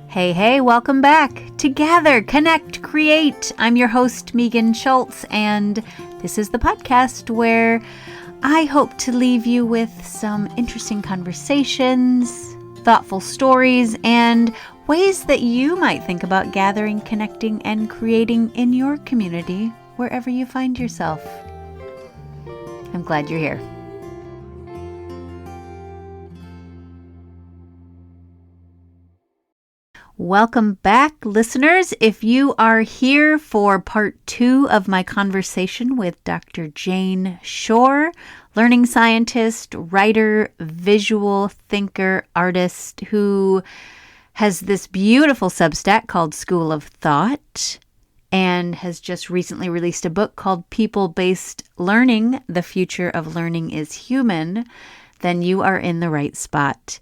Hey, hey, welcome back. Together, connect, create. I'm your host, Megan Schultz, and this is the podcast where I hope to leave you with some interesting conversations, thoughtful stories, and ways that you might think about gathering, connecting, and creating in your community, wherever you find yourself. I'm glad you're here. Welcome back, listeners. If you are here for part 2 of my conversation with Dr. Jane Shore, learning scientist, writer, visual thinker, artist, who has this beautiful Substack called School of Thought and has just recently released a book called People-Based Learning, The Future of Learning is Human, then you are in the right spot.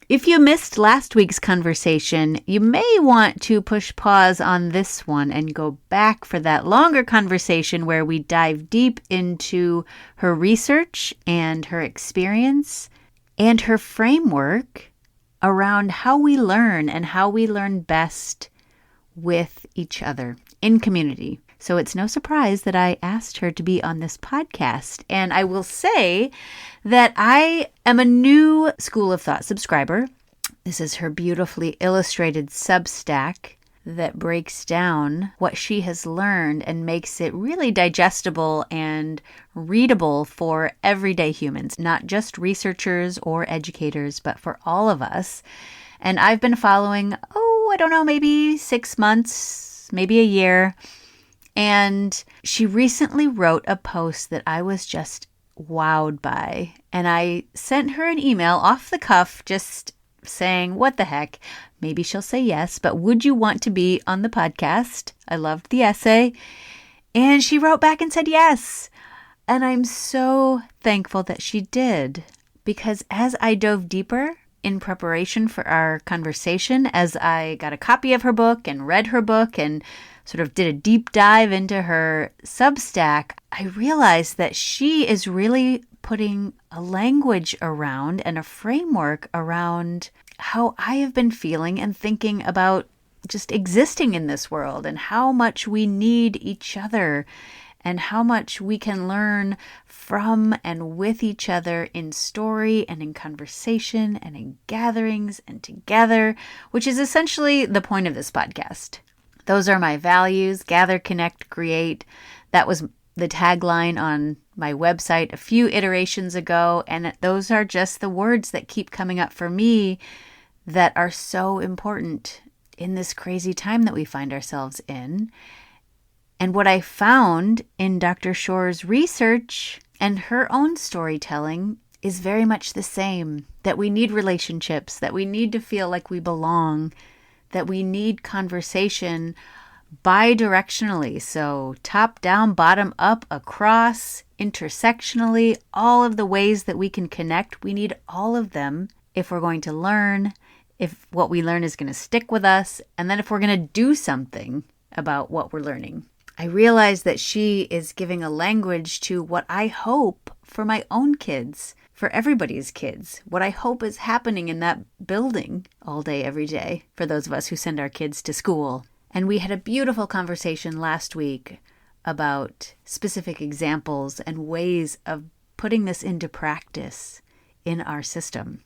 If you missed last week's conversation, you may want to push pause on this one and go back for that longer conversation where we dive deep into her research and her experience and her framework around how we learn and how we learn best with each other in community. So it's no surprise that I asked her to be on this podcast. And I will say that I am a new School of Thought subscriber. This is her beautifully illustrated Substack that breaks down what she has learned and makes it really digestible and readable for everyday humans, not just researchers or educators, but for all of us. And I've been following, maybe 6 months, maybe a year. And she recently wrote a post that I was just wowed by. And I sent her an email off the cuff just saying, what the heck? Maybe she'll say yes, but would you want to be on the podcast? I loved the essay. And she wrote back and said yes. And I'm so thankful that she did, because as I dove deeper in preparation for our conversation, as I got a copy of her book and read her book and sort of did a deep dive into her Substack, I realized that she is really putting a language around and a framework around how I have been feeling and thinking about just existing in this world and how much we need each other and how much we can learn from and with each other in story and in conversation and in gatherings and together, which is essentially the point of this podcast. Those are my values: gather, connect, create. That was the tagline on my website a few iterations ago, and those are just the words that keep coming up for me that are so important in this crazy time that we find ourselves in. And what I found in Dr. Shore's research and her own storytelling is very much the same, that we need relationships, that we need to feel like we belong, that we need conversation bi-directionally, so top down, bottom up, across, intersectionally, all of the ways that we can connect. We need all of them if we're going to learn, if what we learn is going to stick with us, and then if we're going to do something about what we're learning. I realize that she is giving a language to what I hope for my own kids, for everybody's kids, what I hope is happening in that building all day, every day, for those of us who send our kids to school. And we had a beautiful conversation last week about specific examples and ways of putting this into practice in our system.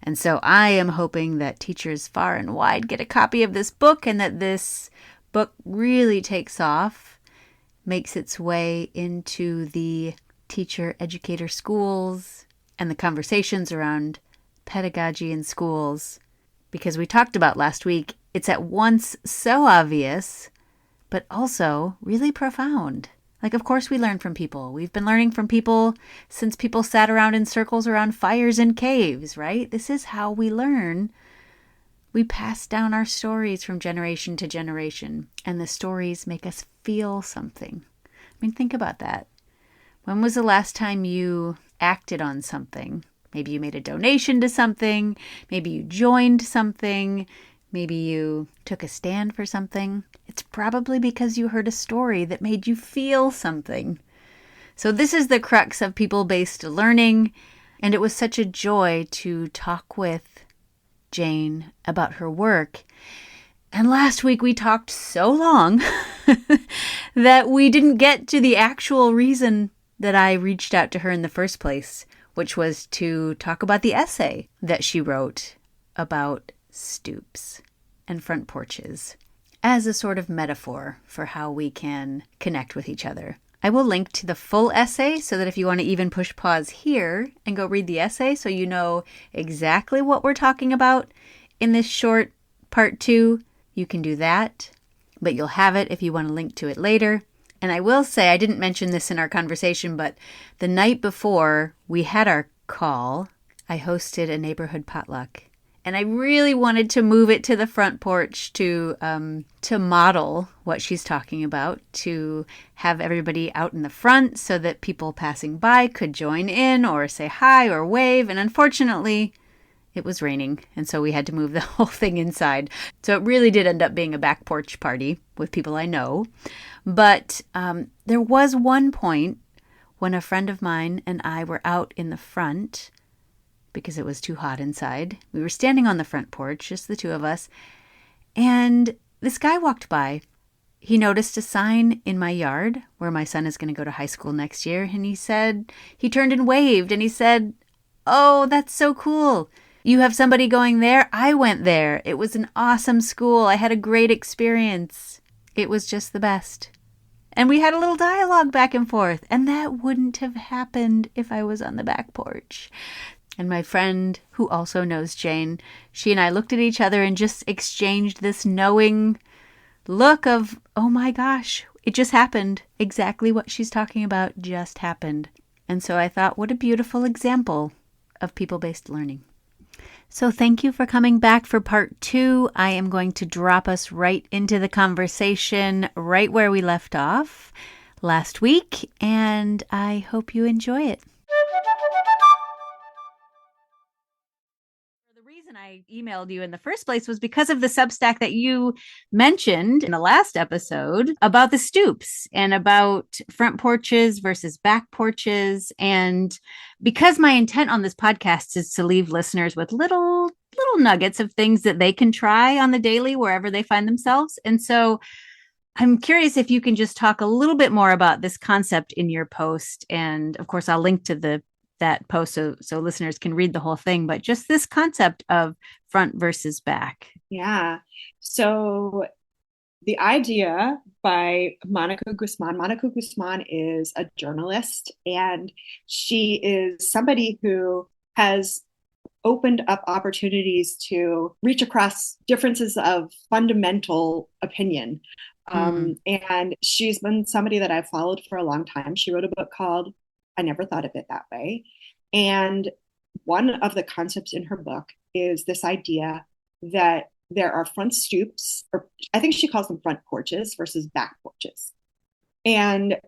And so I am hoping that teachers far and wide get a copy of this book and that this book really takes off, makes its way into the teacher-educator schools and the conversations around pedagogy in schools. Because we talked about last week, it's at once so obvious, but also really profound. Like, of course we learn from people. We've been learning from people since people sat around in circles around fires in caves, right? This is how we learn. We pass down our stories from generation to generation, and the stories make us feel something. I mean, think about that. When was the last time you acted on something? Maybe you made a donation to something. Maybe you joined something. Maybe you took a stand for something. It's probably because you heard a story that made you feel something. So this is the crux of people-based learning, and it was such a joy to talk with Jane about her work. And last week we talked so long that we didn't get to the actual reason that I reached out to her in the first place, which was to talk about the essay that she wrote about stoops and front porches as a sort of metaphor for how we can connect with each other. I will link to the full essay so that if you want to even push pause here and go read the essay so you know exactly what we're talking about in this short part 2, you can do that. But you'll have it if you want to link to it later. And I will say, I didn't mention this in our conversation, but the night before we had our call, I hosted a neighborhood potluck. And I really wanted to move it to the front porch to model what she's talking about, to have everybody out in the front so that people passing by could join in or say hi or wave. And unfortunately, it was raining, and so we had to move the whole thing inside. So it really did end up being a back porch party with people I know. But there was one point when a friend of mine and I were out in the front because it was too hot inside. We were standing on the front porch, just the two of us, and this guy walked by. He noticed a sign in my yard where my son is going to go to high school next year, and he turned and waved, and he said, "Oh, that's so cool. You have somebody going there? I went there. It was an awesome school. I had a great experience. It was just the best." And we had a little dialogue back and forth, and that wouldn't have happened if I was on the back porch. And my friend, who also knows Jane, she and I looked at each other and just exchanged this knowing look of, oh my gosh, it just happened. Exactly what she's talking about just happened. And so I thought, what a beautiful example of people-based learning. So thank you for coming back for part 2. I am going to drop us right into the conversation right where we left off last week, and I hope you enjoy it. The reason I emailed you in the first place was because of the Substack that you mentioned in the last episode about the stoops and about front porches versus back porches. And because my intent on this podcast is to leave listeners with little nuggets of things that they can try on the daily wherever they find themselves. And so I'm curious if you can just talk a little bit more about this concept in your post. And of course, I'll link to that post so listeners can read the whole thing, but just this concept of front versus back. Yeah. So the idea by Monica Guzman is a journalist, and she is somebody who has opened up opportunities to reach across differences of fundamental opinion. And she's been somebody that I've followed for a long time. She wrote a book called I Never Thought of It That Way. And one of the concepts in her book is this idea that there are front stoops, or I think she calls them front porches versus back porches. And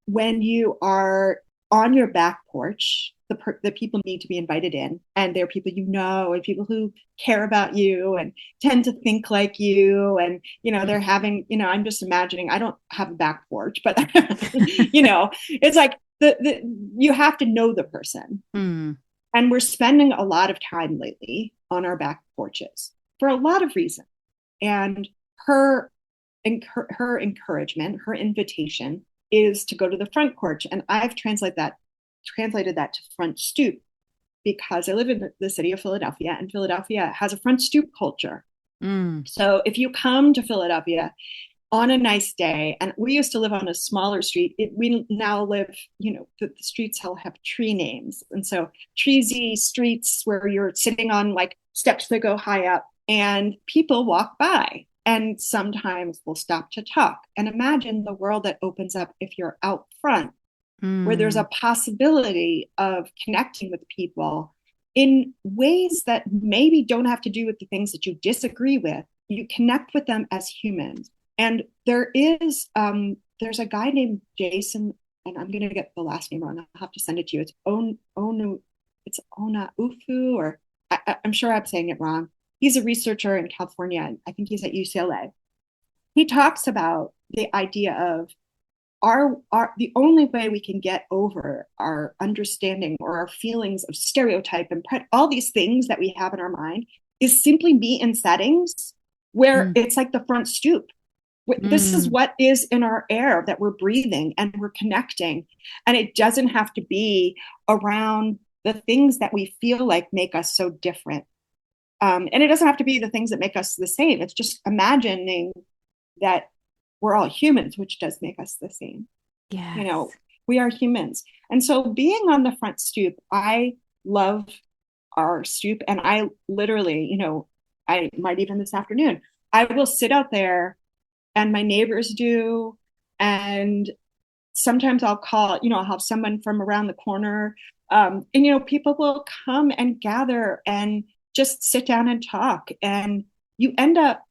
when you are on your back porch, the people need to be invited in, and they're people you know and people who care about you and tend to think like you, and they're having, I'm just imagining, I don't have a back porch, but it's like you have to know the person. And we're spending a lot of time lately on our back porches for a lot of reasons. And her encouragement, her invitation is to go to the front porch. And I've translated that to front stoop, because I live in the city of Philadelphia, and Philadelphia has a front stoop culture. So if you come to Philadelphia on a nice day, and we used to live on a smaller street, we now live, the streets all have tree names. And so treesy streets where you're sitting on like steps that go high up, and people walk by and sometimes will stop to talk. And imagine the world that opens up if you're out front, where there's a possibility of connecting with people in ways that maybe don't have to do with the things that you disagree with. You connect with them as humans. And there's a guy named Jason, and I'm going to get the last name wrong. I'll have to send it to you. It's Ona Ufu, or I'm sure I'm saying it wrong. He's a researcher in California, and I think he's at UCLA. He talks about the idea of the only way we can get over our understanding or our feelings of stereotype and all these things that we have in our mind is simply be in settings where Mm. it's like the front stoop. This is Mm. what is in our air that we're breathing and we're connecting. And it doesn't have to be around the things that we feel like make us so different. And it doesn't have to be the things that make us the same. It's just imagining that we're all humans, which does make us the same. You know, Yes. we are humans. And so being on the front stoop, I love our stoop. And I literally, I might even this afternoon, I will sit out there and my neighbors do. And sometimes I'll call, I'll have someone from around the corner. And people will come and gather and just sit down and talk. And you end up,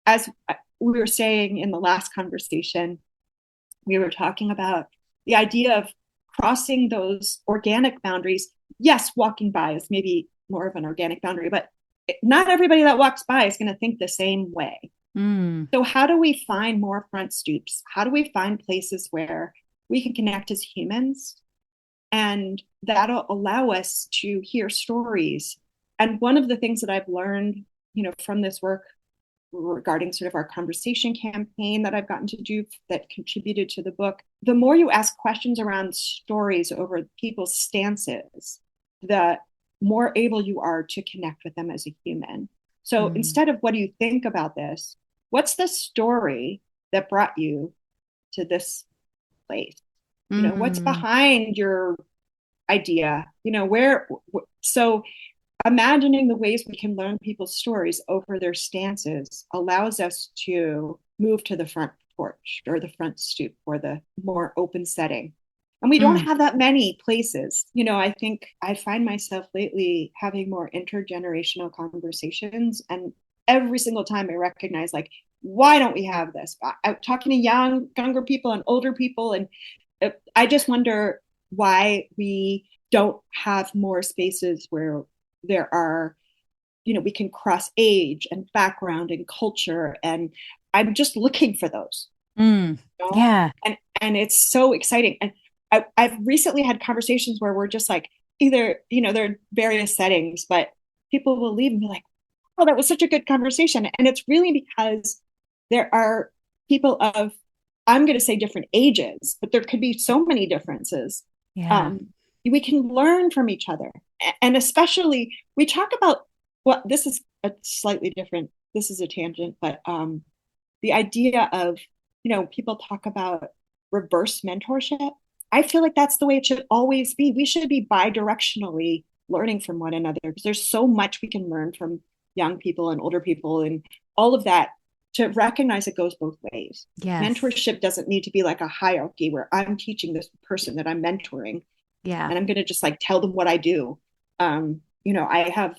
as we were saying in the last conversation, we were talking about the idea of crossing those organic boundaries. Yes, walking by is maybe more of an organic boundary, but not everybody that walks by is going to think the same way. Mm. So, how do we find more front stoops? How do we find places where we can connect as humans? And that'll allow us to hear stories. And one of the things that I've learned, from this work regarding sort of our conversation campaign that I've gotten to do that contributed to the book, the more you ask questions around stories over people's stances, the more able you are to connect with them as a human. So Mm. instead of what do you think about this, what's the story that brought you to this place? What's Mm. behind your idea? So imagining the ways we can learn people's stories over their stances allows us to move to the front porch or the front stoop or the more open setting. And we don't Mm. have that many places. I think I find myself lately having more intergenerational conversations. And every single time I recognize, like, why don't we have this? I'm talking to younger people and older people. And I just wonder why we don't have more spaces where there are, we can cross age and background and culture. And I'm just looking for those, Mm. you know? Yeah. And it's so exciting. And I've recently had conversations where we're just like, either, there are various settings, but people will leave and be like, oh, that was such a good conversation. And it's really because there are people of, I'm going to say different ages, but there could be so many differences. Yeah. We can learn from each other. And especially, we talk about, well, this is a slightly different, this is a tangent, but the idea of, people talk about reverse mentorship. I feel like that's the way it should always be. We should be bi-directionally learning from one another because there's so much we can learn from young people and older people and all of that, to recognize it goes both ways. Yes. Mentorship doesn't need to be like a hierarchy where I'm teaching this person that I'm mentoring Yeah. and I'm going to just like tell them what I do. I have,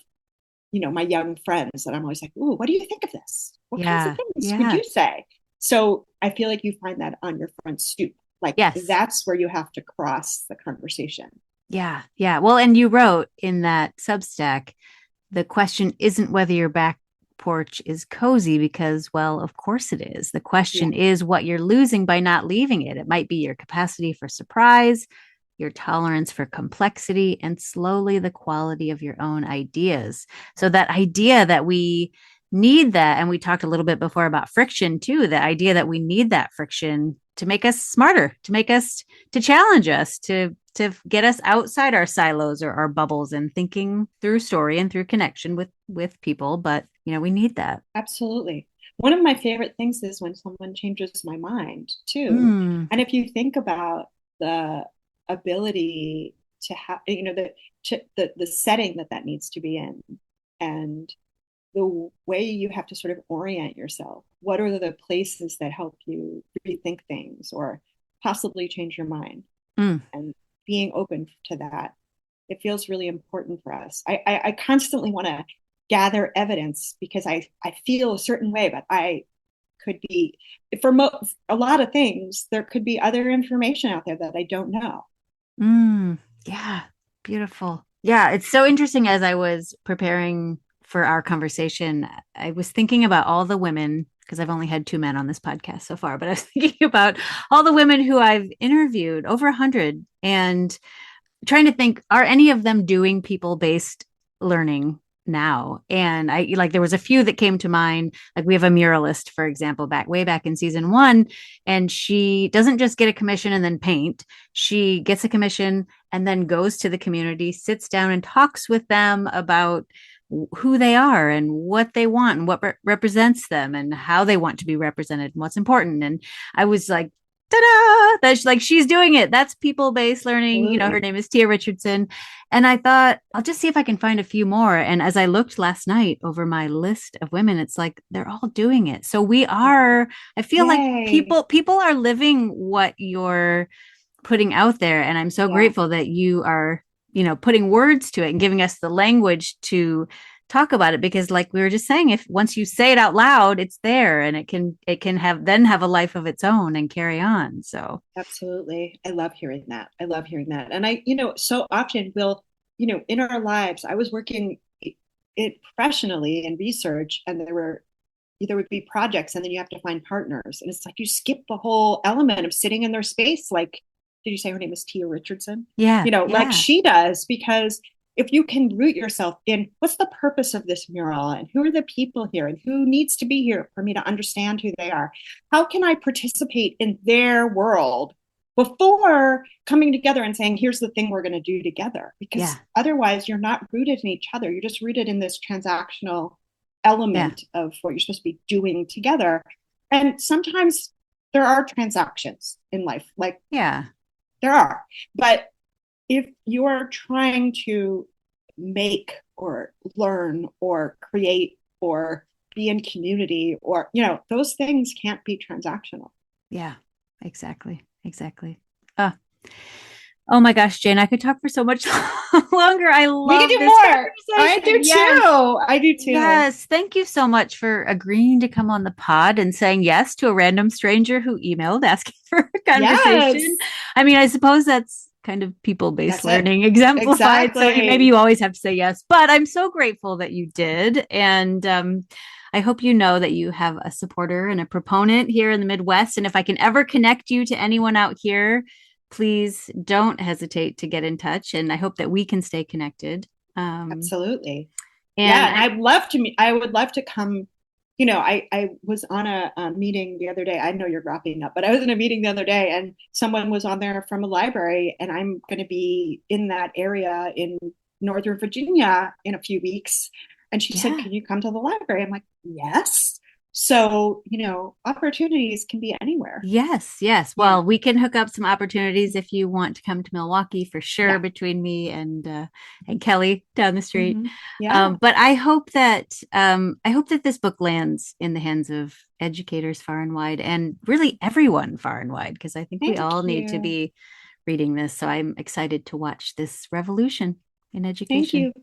my young friends that I'm always like, ooh, what do you think of this? What kinds of Yeah. things would Yeah. you say? So I feel like you find that on your front stoop. Like Yes. that's where you have to cross the conversation. Yeah. Yeah. Well, and you wrote in that Substack, the question isn't whether your back porch is cozy because, well, of course it is. The Yeah, question is what you're losing by not leaving it. It might be your capacity for surprise, your tolerance for complexity, and slowly the quality of your own ideas. So, that idea that we need that, and we talked a little bit before about friction too, the idea that we need that friction to make us smarter, to make us, to challenge us, to get us outside our silos or our bubbles and thinking through story and through connection with people. But we need that. absolutely. One of my favorite things is when someone changes my mind too. Mm. And if you think about the ability to have, the setting that needs to be in, and the way you have to sort of orient yourself. What are the places that help you rethink things or possibly change your mind? Mm. And being open to that, it feels really important for us. I constantly want to gather evidence because I feel a certain way, but I could be, for a lot of things, there could be other information out there that I don't know. Mm. Yeah, beautiful. Yeah, it's so interesting. As I was preparing for our conversation, I was thinking about all the women, because I've only had two men on this podcast so far, but I was thinking about all the women who I've interviewed, over 100, and trying to think, are any of them doing people-based learning now. And I like, there was a few that came to mind. Like we have a muralist, for example, way back in season 1, and she doesn't just get a commission and then paint. She gets a commission and then goes to the community, sits down and talks with them about who they are and what they want and what represents them and how they want to be represented and what's important. And I was like, ta-da! That's like, she's doing it. That's people-based learning. You know, her name is Tia Richardson. And I thought, I'll just see if I can find a few more. And as I looked last night over my list of women, it's like they're all doing it. So we are, I feel like people are living what you're putting out there. And I'm so grateful that you are, you know, putting words to it and giving us the language to talk about it, because like we were just saying, if once you say it out loud, it's there and it can have a life of its own and carry on. So Absolutely. I love hearing that. I love hearing that. And I, so often we'll, in our lives, I was working professionally in research, and there would be projects and then you have to find partners. And it's like you skip the whole element of sitting in their space. Like, did you say her name is Tia Richardson? Yeah. Like she does, because if you can root yourself in what's the purpose of this mural and who are the people here and who needs to be here for me to understand who they are, how can I participate in their world before coming together and saying, here's the thing we're going to do together? Because otherwise you're not rooted in each other. You're just rooted in this transactional element of what you're supposed to be doing together. And sometimes there are transactions in life, like there are, but if you are trying to make or learn or create or be in community, or, those things can't be transactional. Yeah, exactly. Oh my gosh, Jane, I could talk for so much longer. I love this more. I do too. I do too. Yes. Thank you so much for agreeing to come on the pod and saying yes to a random stranger who emailed asking for a conversation. Yes. I mean, I suppose that's kind of people-based learning exemplified. Exactly. So maybe you always have to say yes, but I'm so grateful that you did. And I hope you know that you have a supporter and a proponent here in the Midwest. And if I can ever connect you to anyone out here, please don't hesitate to get in touch. And I hope that we can stay connected. Absolutely. And I would love to come. I was on a meeting the other day. I know you're wrapping up, but I was in a meeting the other day and someone was on there from a library, and I'm going to be in that area in Northern Virginia in a few weeks. And she said, can you come to the library? I'm like, yes. So, opportunities can be anywhere. Yes. Well, we can hook up some opportunities if you want to come to Milwaukee for sure, between me and Kelly down the street. Mm-hmm. Yeah. But I hope that this book lands in the hands of educators far and wide, and really everyone far and wide, because I think we all need to be reading this. So I'm excited to watch this revolution in education.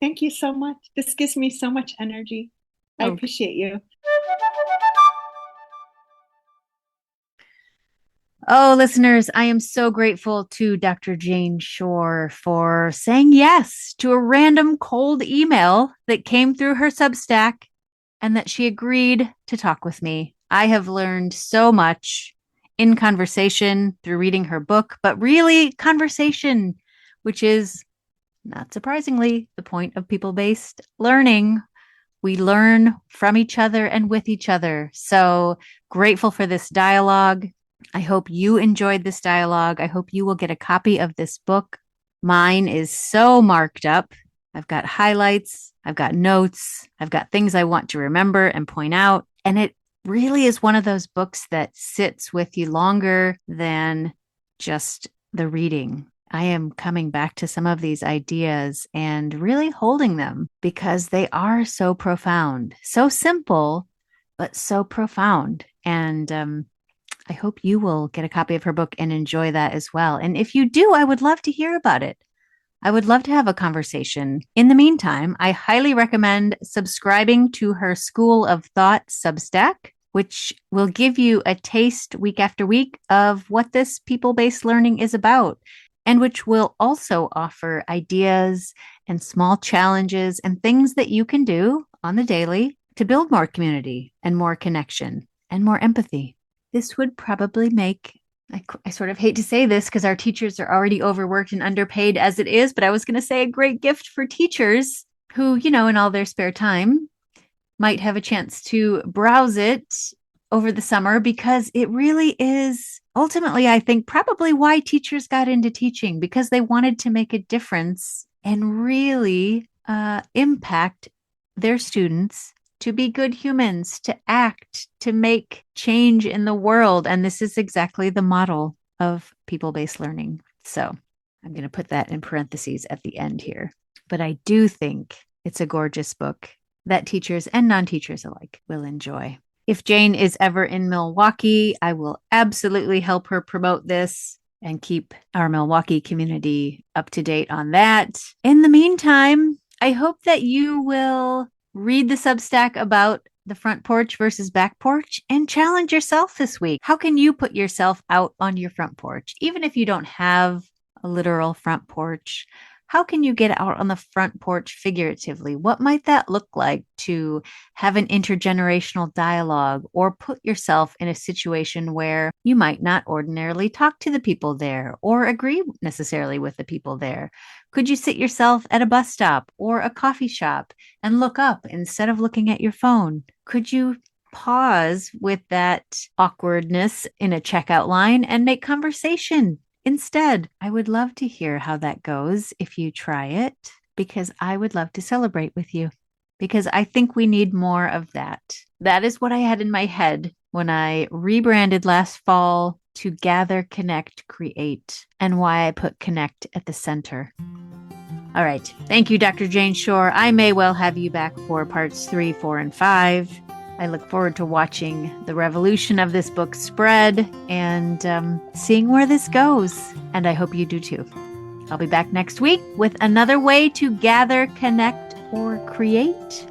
Thank you so much. This gives me so much energy. I appreciate you. Oh, listeners, I am so grateful to Dr. Jane Shore for saying yes to a random cold email that came through her Substack, and that she agreed to talk with me. I have learned so much in conversation through reading her book, but really conversation, which is, not surprisingly, the point of people-based learning. We learn from each other and with each other. So grateful for this dialogue. I hope you enjoyed this dialogue. I hope you will get a copy of this book. Mine is so marked up. I've got highlights. I've got notes. I've got things I want to remember and point out. And it really is one of those books that sits with you longer than just the reading. I am coming back to some of these ideas and really holding them because they are so profound, so simple, but so profound. And I hope you will get a copy of her book and enjoy that as well. And if you do, I would love to hear about it. I would love to have a conversation. In the meantime, I highly recommend subscribing to her School of Thought Substack, which will give you a taste week after week of what this people-based learning is about, and which will also offer ideas and small challenges and things that you can do on the daily to build more community and more connection and more empathy. This would probably make, I sort of hate to say this because our teachers are already overworked and underpaid as it is, but I was going to say a great gift for teachers. who, in all their spare time might have a chance to browse it over the summer, because it really is ultimately, I think, probably why teachers got into teaching, because they wanted to make a difference and really impact their students to be good humans, to act, to make change in the world. And this is exactly the model of people-based learning. So I'm going to put that in parentheses at the end here. But I do think it's a gorgeous book that teachers and non-teachers alike will enjoy. If Jane is ever in Milwaukee, I will absolutely help her promote this and keep our Milwaukee community up to date on that. In the meantime, I hope that you will read the Substack about the front porch versus back porch and challenge yourself this week. How can you put yourself out on your front porch? Even if you don't have a literal front porch, how can you get out on the front porch figuratively? What might that look like to have an intergenerational dialogue, or put yourself in a situation where you might not ordinarily talk to the people there or agree necessarily with the people there? Could you sit yourself at a bus stop or a coffee shop and look up instead of looking at your phone? Could you pause with that awkwardness in a checkout line and make conversation instead? I would love to hear how that goes if you try it, because I would love to celebrate with you, because I think we need more of that. That is what I had in my head when I rebranded last fall to Gather, Connect, Create, and why I put connect at the center. All right. Thank you, Dr. Jane Shore. I may well have you back for parts 3, 4, and 5. I look forward to watching the revolution of this book spread and seeing where this goes. And I hope you do too. I'll be back next week with another way to gather, connect, or create.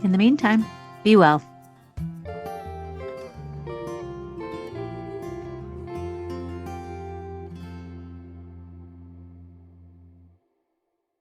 In the meantime, be well.